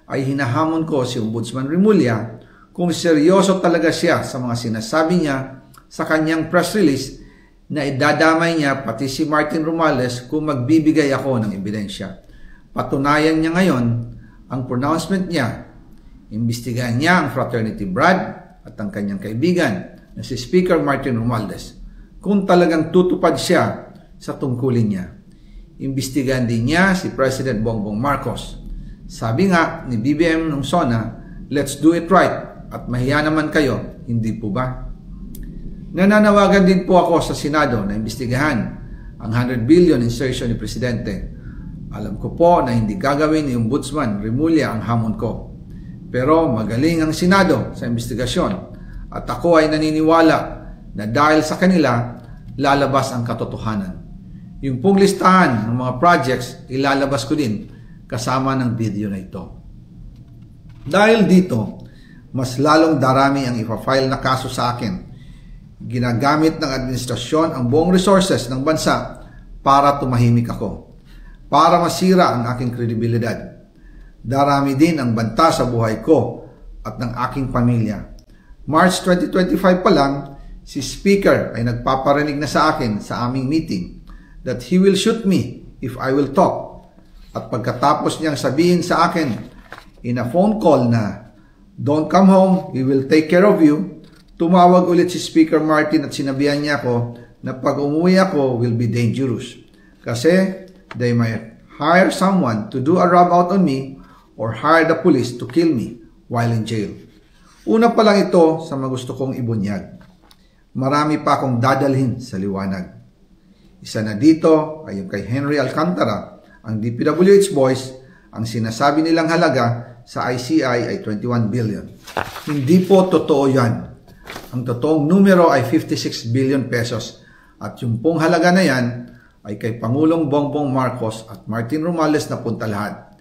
ay hinahamon ko si Ombudsman Remulla kung seryoso talaga siya sa mga sinasabi niya sa kanyang press release na idadamay niya pati si Martin Romualdez kung magbibigay ako ng ebidensya. Patunayan niya ngayon ang pronouncement niya. Imbestigahan niya ang fraternity Brad at ang kanyang kaibigan na si Speaker Martin Romualdez kung talagang tutupad siya sa tungkulin niya. Imbestigahan din niya si President Bongbong Marcos. Sabi nga ni BBM nung SONA, let's do it right at mahiya naman kayo, hindi po ba? Nananawagan din po ako sa Senado na imbestigahan ang 100 billion insertion ni Presidente. Alam ko po na hindi gagawin ni Ombudsman Remulla ang hamon ko. Pero magaling ang Senado sa imbestigasyon at ako ay naniniwala na dahil sa kanila, lalabas ang katotohanan. Yung pong listahan ng mga projects, ilalabas ko din kasama ng video na ito. Dahil dito, mas lalong darami ang ipa-file na kaso sa akin. Ginagamit ng administrasyon ang buong resources ng bansa para tumahimik ako, para masira ang aking kredibilidad. Darami din ang banta sa buhay ko at ng aking pamilya. March 2025 pa lang, si Speaker ay nagpaparinig na sa akin sa aming meeting that he will shoot me if I will talk. At pagkatapos niyang sabihin sa akin in a phone call na, don't come home, we will take care of you, tumawag ulit si Speaker Martin at sinabihan niya ako na pag umuwi ako will be dangerous. Kasi they might hire someone to do a rub out on me or hire the police to kill me while in jail. Una pa lang ito sa magusto kong ibunyag. Marami pa akong dadalhin sa liwanag. Isa na dito ay yung kay Henry Alcantara, ang DPWH boys, ang sinasabi nilang halaga sa ICI ay 21 billion. Hindi po totoo yan. Ang totoong numero ay 56 billion pesos at yung pong halaga na yan ay kay Pangulong Bongbong Marcos at Martin Romualdez na punta lahat.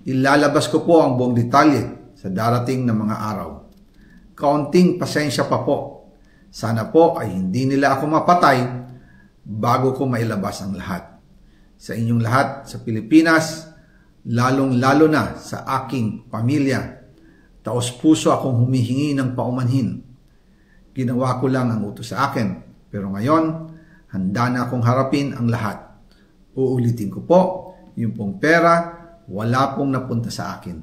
Ilalabas ko po ang buong detalye sa darating na mga araw. Kaunting pasensya pa po. Sana po ay hindi nila ako mapatay bago ko mailabas ang lahat. Sa inyong lahat sa Pilipinas, lalong-lalo na sa aking pamilya, taos-puso akong humihingi ng paumanhin. Ginawa ko lang ang utos sa akin, pero ngayon, handa na akong harapin ang lahat. Uulitin ko po, yung pong pera, wala pong napunta sa akin.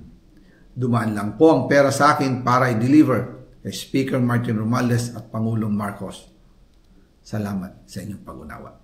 Dumaan lang po ang pera sa akin para i-deliver kay Speaker Martin Romualdez at Pangulong Marcos. Salamat sa inyong pag-unawa.